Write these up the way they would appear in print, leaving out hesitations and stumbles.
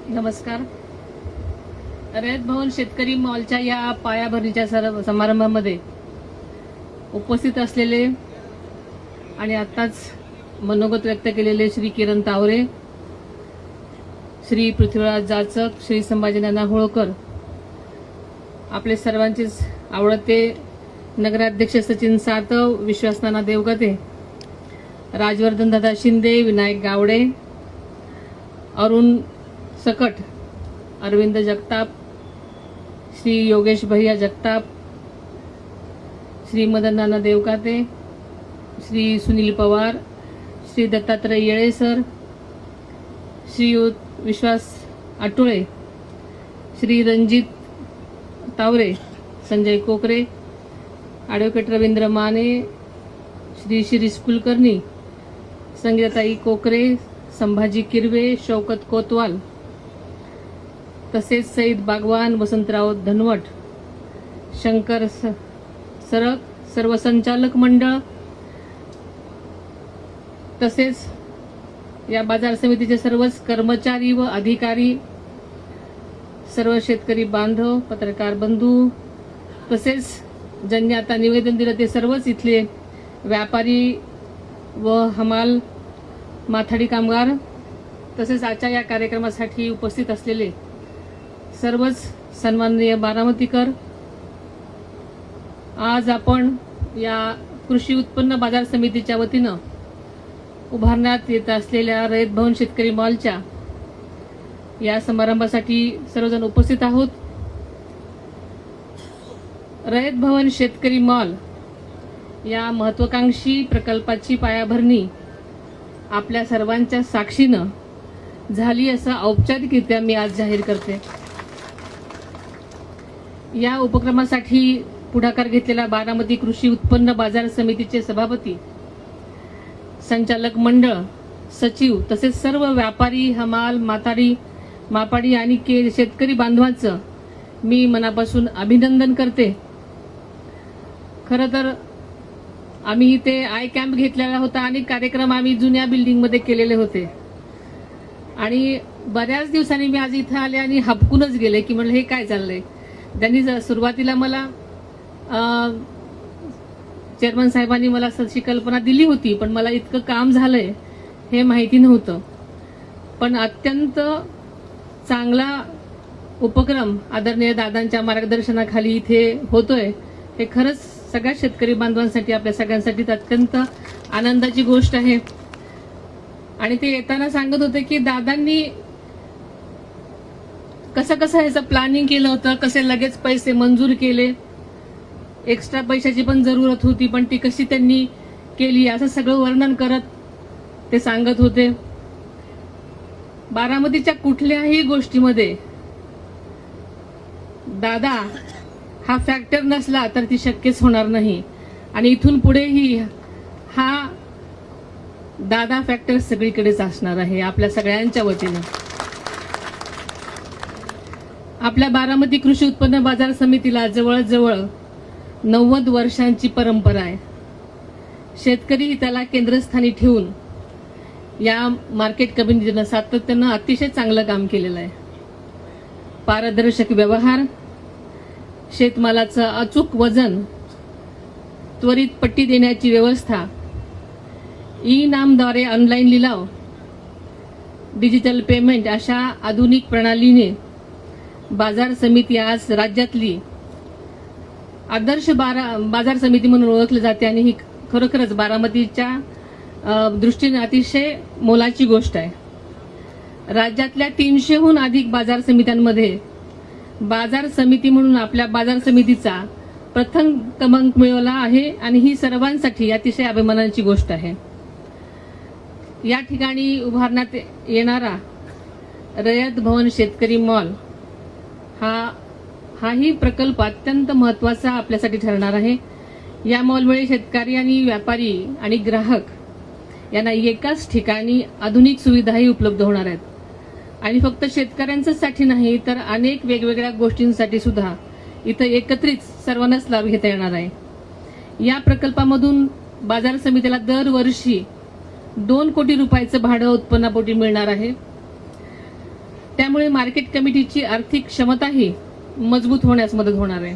नमस्कार. रयत भवन शेतकरी मॉलच्या या पायाभरणीच्या समारंभामध्ये उपस्थित असलेले आणि आताच मनोगत व्यक्त केलेले श्री किरण तावरे, श्री पृथ्वीराज जाचक, श्री संभाजीनाना होळकर, आपले सर्वांचेच आवडते नगराध्यक्ष सचिन सातव, विश्वासनाना देवगते, राजवर्धन दादा शिंदे, विनायक गावडे, अरुण सकट, अरविंद जगताप, श्री योगेश भैया जगताप, श्री मदन नाना देवकाते, श्री सुनील पवार, श्री दत्तात्रय येळे सर, श्री विश्वास आटुळे, श्री रणजित तावरे, संजय कोकरे, ॲडव्होकेट रवींद्र माने, श्री शिरीष कुलकर्णी, संगीताताई कोकरे, संभाजी किरवे, शौकत कोतवाल, तसेच सईद बागवान, वसंतराव धनवट, शंकर सरक, सर्व संचालक मंडळ, तसेच या बाजार समितीचे सर्वच कर्मचारी व अधिकारी, सर्व शेतकरी बांधव, पत्रकार बंधू, तसेच ज्यांनी आता निवेदन दिलं ते सर्वच इथले व्यापारी व हमाल माथाडी कामगार, तसेच आजच्या या कार्यक्रमासाठी उपस्थित असलेले सर्वच सन्माननीय बारामतीकर. आज आपण या कृषी उत्पन्न बाजार समितीच्या वतीनं उभारण्यात येत असलेल्या रयत भवन शेतकरी मॉलच्या या समारंभासाठी सर्वजण उपस्थित आहोत. रयत भवन शेतकरी मॉल या महत्वाकांक्षी प्रकल्पाची पायाभरणी आपल्या सर्वांच्या साक्षीनं झाली असं औपचारिकरित्या मी आज जाहीर करते. या उपक्रमासाठी पुढाकार घेतलेला बारामती कृषी उत्पन्न बाजार समितीचे सभापती, संचालक मंडळ, सचिव, तसेच सर्व व्यापारी, हमाल, मापाडी आणि शेतकरी बांधवांचं मी मनापासून अभिनंदन करते. खरं तर आम्ही इथे आय कॅम्प घेतलेला होता आणि कार्यक्रम आम्ही जुन्या बिल्डिंगमध्ये केलेले होते आणि बऱ्याच दिवसांनी मी आज इथं आले आणि हबकूनच गेले की म्हणलं हे काय चाललंय. त्यांनी सुरुवातीला मला चेअरमन साहेबांनी मला अशी कल्पना दिली होती, पण मला इतकं काम झालंय हे माहिती नव्हतं. पण अत्यंत चांगला उपक्रम आदरणीय दादांच्या मार्गदर्शनाखाली इथे होतोय हे खरंच सगळ्या शेतकरी बांधवांसाठी, आपल्या सगळ्यांसाठी अत्यंत आनंदाची गोष्ट आहे. आणि ते येताना सांगत होते की दादांनी कसं ह्याचं प्लॅनिंग केलं होतं, कसे लगेच पैसे मंजूर केले, एक्स्ट्रा पैशाची पण जरूरत होती पण ती कशी त्यांनी केली, असं सगळं वर्णन करत ते सांगत होते. बारामतीच्या कुठल्याही गोष्टीमध्ये दादा हा फॅक्टर नसला तर ती शक्यच होणार नाही आणि इथून पुढेही हा दादा फॅक्टर सगळीकडेच असणार आहे. आपल्या सगळ्यांच्या वतीनं आपल्या बारामती कृषी उत्पन्न बाजार समितीला जवळजवळ 90 वर्षांची परंपरा आहे. शेतकरी त्याला केंद्रस्थानी ठेवून या मार्केट कमिटीनं सातत्यानं अतिशय चांगलं काम केलेलं आहे. पारदर्शक व्यवहार, शेतमालाचं अचूक वजन, त्वरित पट्टी देण्याची व्यवस्था, ई नामद्वारे ऑनलाईन लिलाव, डिजिटल पेमेंट अशा आधुनिक प्रणालीने बाजार समिती आज राज्यातली आदर्श बाजार समिती म्हणून ओळखली जाते आणि ही खरोखरच बारामतीच्या दृष्टीने अतिशय मोलाची गोष्ट आहे. राज्यातल्या 300हून अधिक बाजार समित्यांमध्ये बाजार समिती म्हणून आपल्या बाजार समितीचा प्रथम क्रमांक मिळवला आहे आणि ही सर्वांसाठी अतिशय अभिमानाची गोष्ट आहे. या ठिकाणी उभारण्यात येणारा रयत भवन शेतकरी मॉल हाही प्रकल्प अत्यंत महत्वाचा आपल्यासाठी ठरणार आहे. या मॉलमुळे शेतकरी आणि व्यापारी आणि ग्राहक यांना एकाच ठिकाणी आधुनिक सुविधाही उपलब्ध होणार आहेत आणि फक्त शेतकऱ्यांसाठी नाही तर अनेक वेगवेगळ्या गोष्टींसाठी सुद्धा इथं एकत्रित सर्वांनाच लाभ घेता येणार आहे. या प्रकल्पामधून बाजार समितीला दरवर्षी 2 कोटी रुपयाचं भाडं उत्पन्नापोटी मिळणार आहे. त्यामुळे मार्केट कमिटीची आर्थिक क्षमताही मजबूत होण्यास मदत होणार आहे.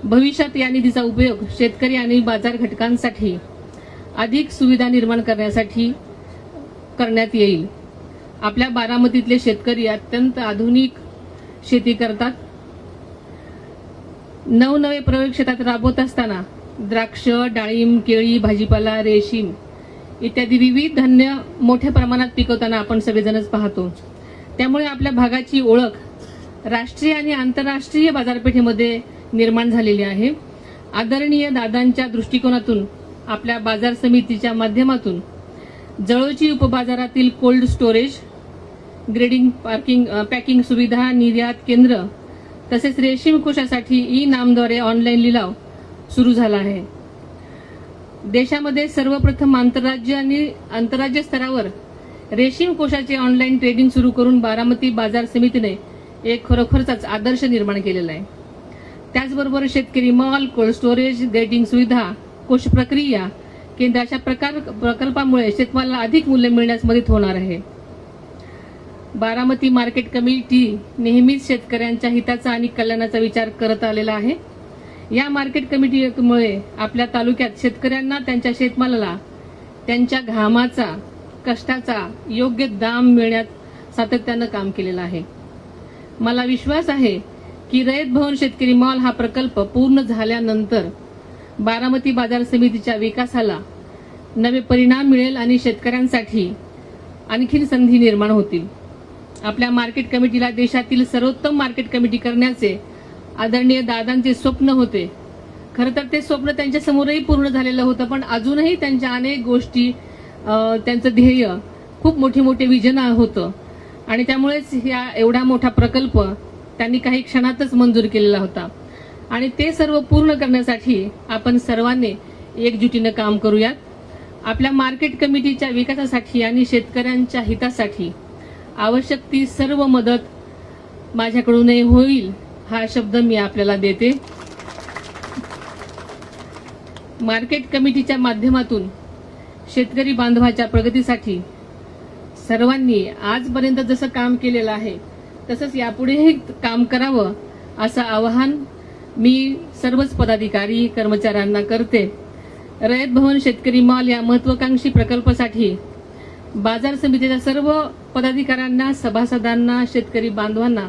भविष्यात या निधीचा उपयोग शेतकरी आणि बाजार घटकांसाठी अधिक सुविधा निर्माण करण्यासाठी करण्यात येईल. आपल्या बारामतीतले शेतकरी अत्यंत आधुनिक शेती करतात. नवनवे प्रयोग शेतात राबवत असताना द्राक्ष, डाळिंब, केळी, भाजीपाला, रेशीम इत्यादी विविध धान्य मोठ्या प्रमाणात पिकवताना आपण सगळेजणच पाहतो. त्यामुळे आपल्या भागाची ओळख राष्ट्रीय आणि आंतरराष्ट्रीय बाजारपेठेमध्ये निर्माण झालेली आहे. आदरणीय दादांच्या दृष्टिकोनातून आपल्या बाजार समितीच्या माध्यमातून जळोची उपबाजारातील कोल्ड स्टोरेज, ग्रेडिंग, पॅकिंग सुविधा, निर्यात केंद्र तसेच रेशीम कोषासाठी ई नामद्वारे ऑनलाईन लिलाव सुरू झाला आहे. देशामध्ये सर्वप्रथम आंतरराज्य आणि आंतरराज्य स्तरावर रेशीम कोषाचे ऑनलाईन ट्रेडिंग सुरू करून बारामती बाजार समितीने एक खरोखरच आदर्श निर्माण केलेला आहे. त्याचबरोबर शेतकरी मॉल, कोल्ड स्टोरेज, ग्रेडिंग सुविधा, कोष प्रक्रिया केंद्र अशा प्रकल्पामुळे शेतमालाला अधिक मूल्य मिळण्यास मदत होणार आहे. बारामती मार्केट कमिटी नेहमीच शेतकऱ्यांच्या हिताचा आणि कल्याणाचा विचार करत आलेला आहे. या मार्केट कमिटीमुळे आपल्या तालुक्यात शेतकऱ्यांना त्यांच्या शेतमालाला त्यांच्या घामाचा, कष्टाचा योग्य दाम मिळण्यात सातत्यानं काम केलेलं आहे. मला विश्वास आहे की रयत भवन शेतकरी मॉल हा प्रकल्प पूर्ण झाल्यानंतर बारामती बाजार समितीच्या विकासाला नवे परिणाम मिळेल आणि शेतकऱ्यांसाठी आणखीन संधी निर्माण होतील. आपल्या मार्केट कमिटीला देशातील सर्वोत्तम मार्केट कमिटी करण्याचे आदरणीय दादांचे स्वप्न होते. खरं तर ते स्वप्न त्यांच्या समोरही पूर्ण झालेलं होतं, पण अजूनही त्यांच्या अनेक गोष्टी, त्यांचं ध्येय, खूप मोठे मोठे विजन होतं आणि त्यामुळेच या एवढा मोठा प्रकल्प त्यांनी काही क्षणातच मंजूर केलेला होता. आणि ते सर्व पूर्ण करण्यासाठी आपण सर्वांनी एकजुटीनं काम करूयात. आपल्या मार्केट कमिटीच्या विकासासाठी आणि शेतकऱ्यांच्या हितासाठी आवश्यक ती सर्व मदत माझ्याकडूनही होईल हा शब्द मी आपल्याला देते. मार्केट कमिटीच्या माध्यमातून शेतकरी बांधवाच्या प्रगतीसाठी सर्वांनी आजपर्यंत जसं काम केलेलं आहे तसंच यापुढेही काम करावं असं आवाहन मी सर्वच पदाधिकारी कर्मचाऱ्यांना करते. रयत भवन शेतकरी मॉल या महत्वाकांक्षी प्रकल्पासाठी बाजार समितीच्या सर्व पदाधिकाऱ्यांना, सभासदांना, शेतकरी बांधवांना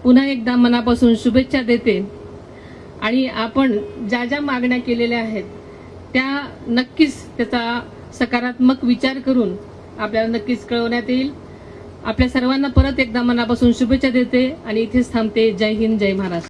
पुन्हा एकदा मनापासून शुभेच्छा देते. आणि आपण ज्या ज्या मागण्या केलेल्या आहेत त्या नक्कीच त्याचा सकारात्मक विचार करून आपल्याला नक्कीच कळवण्यात येईल. आपल्या सर्वांना परत एकदा मनापासून शुभेच्छा देते आणि इथेच थांबते. जय हिंद, जय महाराष्ट्र.